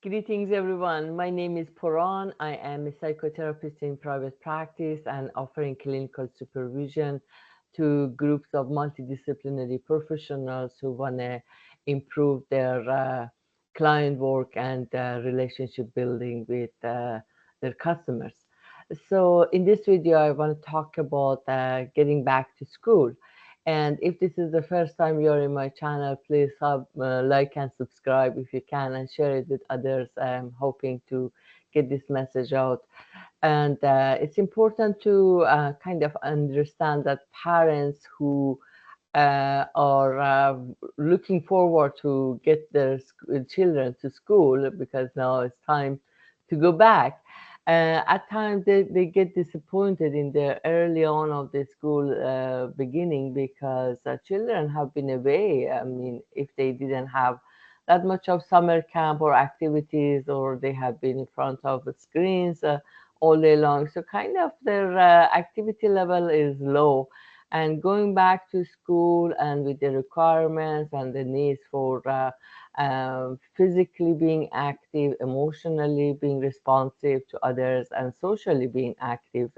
Greetings, everyone. My name is Puran. I am a psychotherapist in private practice and offering clinical supervision to groups of multidisciplinary professionals who want to improve their client work and relationship building with their customers. So, in this video, I want to talk about getting back to school. And if this is the first time you're in my channel, please like and subscribe if you can and share it with others. I'm hoping to get this message out. And it's important to kind of understand that parents who are looking forward to get their children to school because now it's time to go back. At times they get disappointed in the early on of the school beginning because children have been away. I mean, if they didn't have that much of summer camp or activities, or they have been in front of the screens all day long, so kind of their activity level is low, and going back to school and with the requirements and the needs for physically being active, emotionally being responsive to others, and socially being active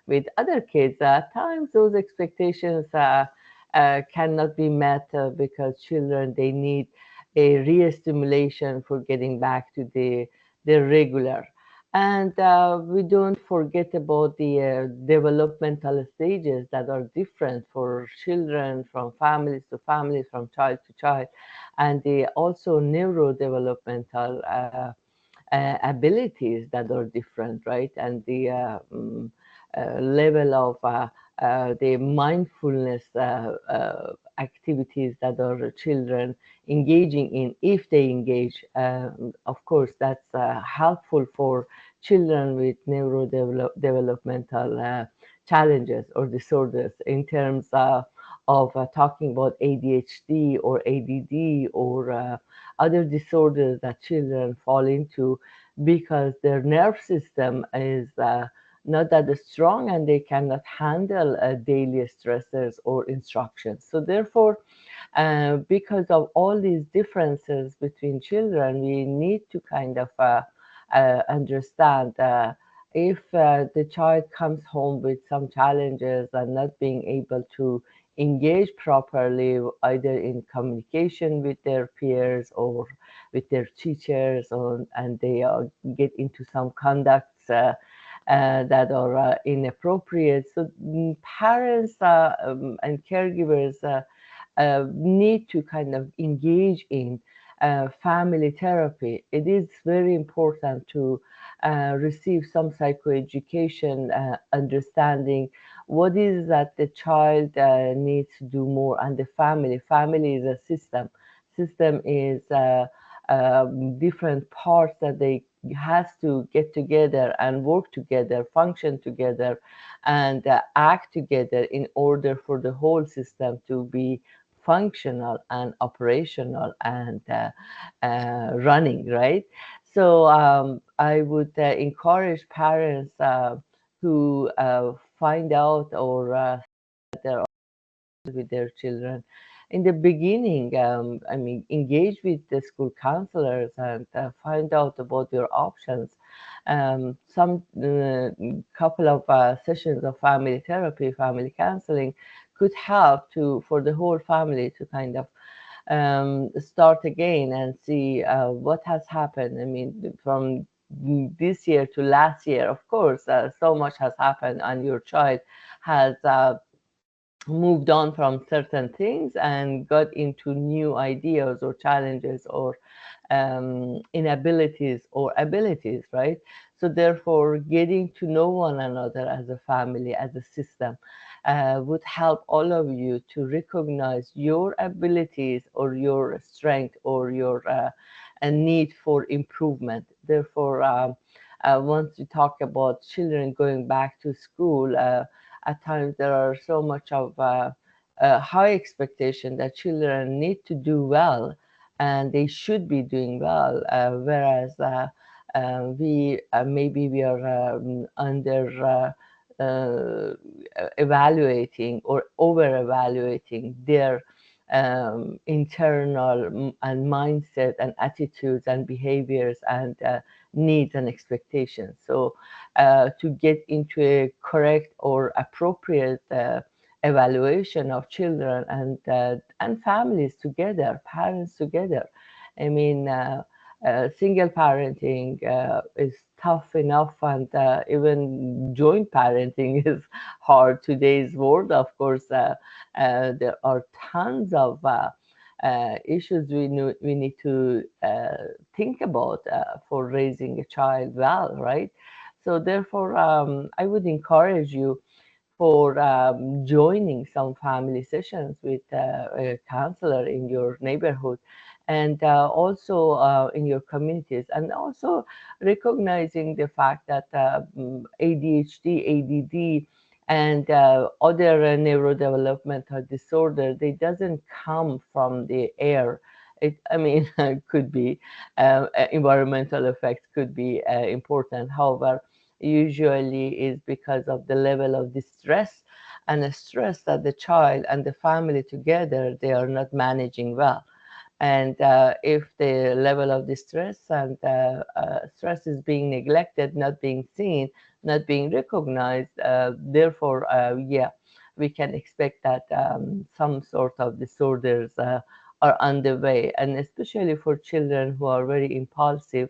with other kids. At times, those expectations cannot be met because children, they need a re-stimulation for getting back to the regular. And we don't forget about the developmental stages that are different for children, from families to families, from child to child, and the also neurodevelopmental abilities that are different, right? And the level of the mindfulness activities that our children engaging in, if they engage. Of course, that's helpful for children with neurodevelopmental challenges or disorders in terms of talking about ADHD or ADD or other disorders that children fall into because their nerve system is not that strong and they cannot handle daily stressors or instructions. So therefore, because of all these differences between children, we need to kind of understand if the child comes home with some challenges and not being able to engage properly, either in communication with their peers or with their teachers, or, and they get into some conducts that are inappropriate. So parents and caregivers need to kind of engage in family therapy. It is very important to receive some psychoeducation, understanding what is that the child needs to do more, and the family. Family is a system. System is different parts that they has to get together and work together, function together, and act together in order for the whole system to be functional and operational and running, right? So I would encourage parents who find out or they're with their children in the beginning. I mean, engage with the school counselors and find out about your options. Some couple of sessions of family therapy, family counseling could help to for the whole family to kind of start again and see what has happened. I mean, from this year to last year, of course, so much has happened, and your child has moved on from certain things and got into new ideas or challenges or inabilities or abilities, right? So therefore, getting to know one another as a family, as a system, would help all of you to recognize your abilities or your strength or your a need for improvement. Therefore, once we talk about children going back to school, at times there are so much of high expectation that children need to do well, and they should be doing well, whereas we maybe we are under evaluating or over evaluating their internal and mindset and attitudes and behaviors and needs and expectations. So to get into a correct or appropriate evaluation of children and families together, parents together. I mean, single parenting is tough enough, and even joint parenting is hard. Today's world, of course, there are tons of issues we need to think about for raising a child well, right? So therefore, I would encourage you for joining some family sessions with a counselor in your neighborhood, and also in your communities, and also recognizing the fact that ADHD, ADD, and other neurodevelopmental disorder, they doesn't come from the air. I mean, it could be environmental effects could be important. However, usually is because of the level of distress and the stress that the child and the family together they are not managing well. And if the level of distress and stress is being neglected, not being seen, not being recognized, therefore, yeah, we can expect that some sort of disorders are underway, and especially for children who are very impulsive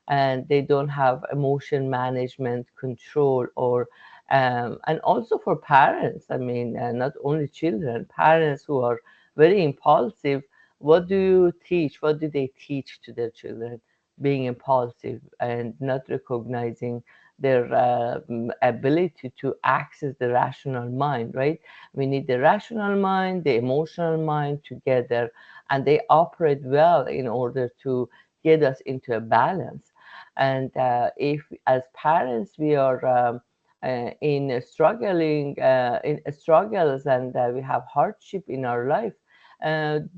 and they don't have emotion management control, or and also for parents. I mean, not only children, parents who are very impulsive. What do you teach? What do they teach to their children? Being impulsive and not recognizing their ability to access the rational mind, right? We need the rational mind, the emotional mind together, and they operate well in order to get us into a balance. And if, as parents, we are in struggling, in struggles, and we have hardship in our life,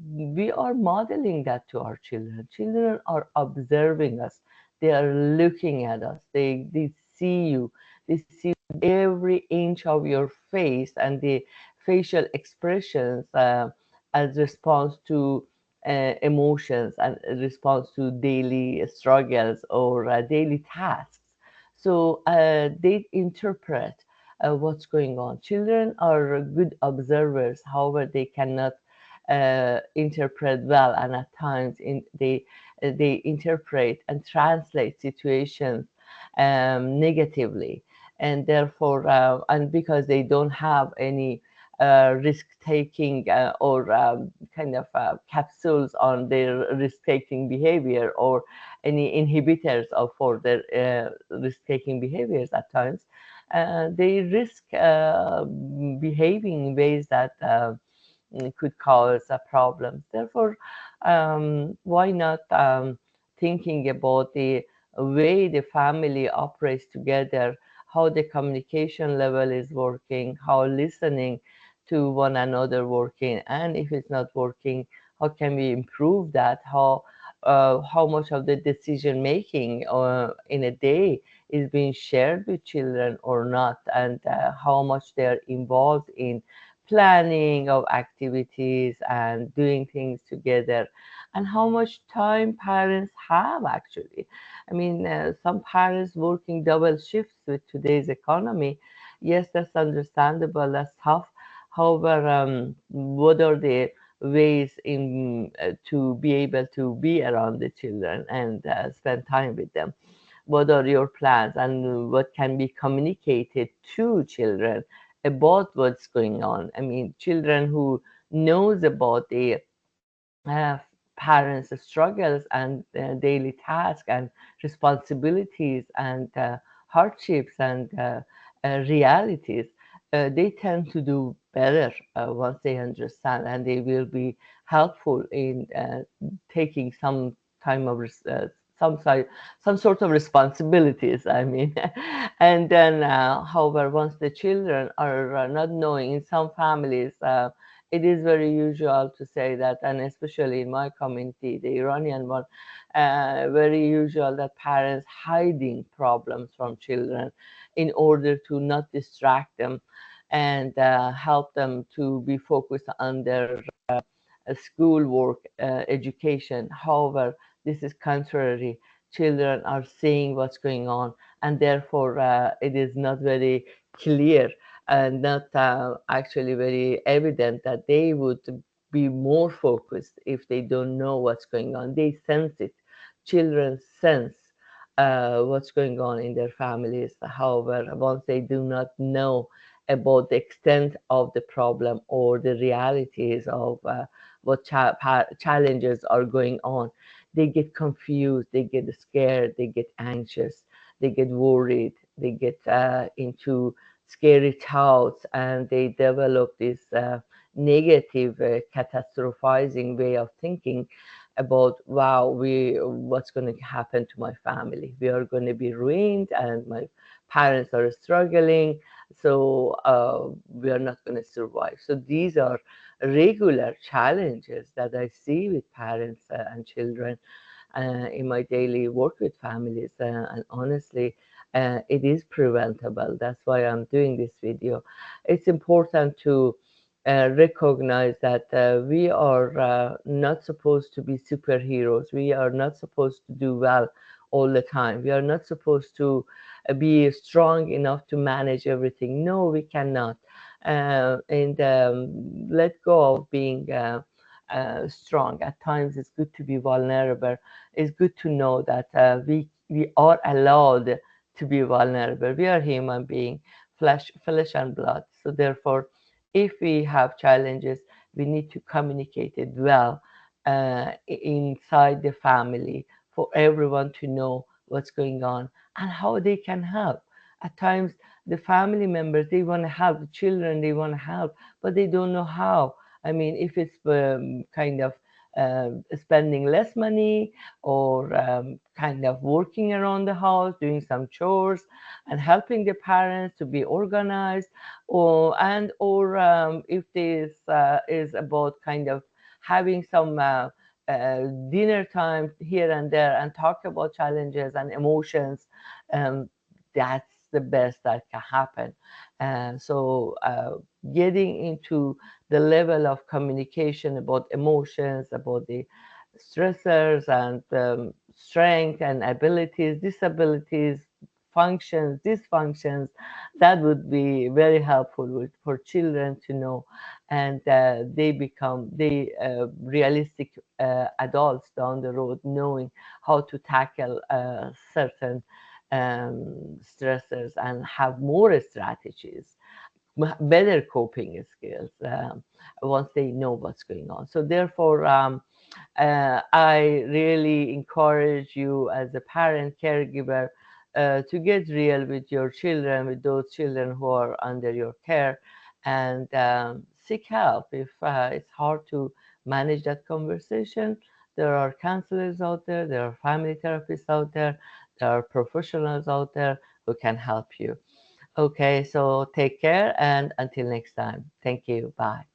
we are modeling that to our children. Children are observing us. They are looking at us. They see you. They see every inch of your face and the facial expressions as response to emotions and response to daily struggles or daily tasks. So they interpret what's going on. Children are good observers, however, they cannot interpret well, and at times they interpret and translate situations negatively, and therefore, and because they don't have any risk-taking or kind of capsules on their risk-taking behavior, or any inhibitors of for their risk-taking behaviors at times, they risk behaving in ways that could cause problems. Therefore, why not thinking about the way the family operates together, how the communication level is working, how listening to one another working, and if it's not working, how can we improve that? How much of the decision making in a day is being shared with children or not, and how much they are involved in planning of activities and doing things together, and how much time parents have actually. I mean, some parents working double shifts with today's economy. Yes, that's understandable, that's tough. However, what are the ways in to be able to be around the children and spend time with them? What are your plans, and what can be communicated to children about what's going on? I mean, children who knows about the uh, parents' struggles and daily tasks and responsibilities and hardships and realities, they tend to do better once they understand, and they will be helpful in taking some time of some sort some sort of responsibilities. I mean, and then, however, once the children are not knowing, in some families. It is very usual to say that, and especially in my community, the Iranian one, very usual that parents hiding problems from children in order to not distract them and help them to be focused on their schoolwork, education. However, this is contrary. Children are seeing what's going on, and therefore it is not very clear and not actually very evident that they would be more focused if they don't know what's going on. They sense it. Children sense what's going on in their families. However, once they do not know about the extent of the problem or the realities of what challenges are going on, they get confused, they get scared, they get anxious, they get worried, they get into scary thoughts, and they develop this negative, catastrophizing way of thinking about, wow, we what's going to happen to my family, we are going to be ruined, and my parents are struggling, so we are not going to survive. So these are regular challenges that I see with parents and children in my daily work with families. And honestly, it is preventable. That's why I'm doing this video. It's important to recognize that we are not supposed to be superheroes. We are not supposed to do well all the time. We are not supposed to be strong enough to manage everything. No, we cannot. And let go of being strong. At times, it's good to be vulnerable. It's good to know that we are allowed to be vulnerable. We are human being, flesh and blood. So therefore, if we have challenges, we need to communicate it well inside the family for everyone to know what's going on and how they can help. At times, the family members, they want to help, the children, they want to help, but they don't know how. I mean, if it's kind of spending less money, or kind of working around the house, doing some chores, and helping the parents to be organized, or if this is about kind of having some dinner time here and there and talk about challenges and emotions, um, that's the best that can happen. So getting into the level of communication about emotions, about the stressors and strength and abilities, disabilities, functions, dysfunctions, that would be very helpful for children to know, and they become realistic adults down the road, knowing how to tackle certain stressors and have more strategies, better coping skills once they know what's going on. So therefore, I really encourage you as a parent, caregiver, to get real with your children, with those children who are under your care, and seek help. If it's hard to manage that conversation, there are counselors out there, there are family therapists out there, there are professionals out there who can help you. Okay, so take care, and until next time. Thank you. Bye.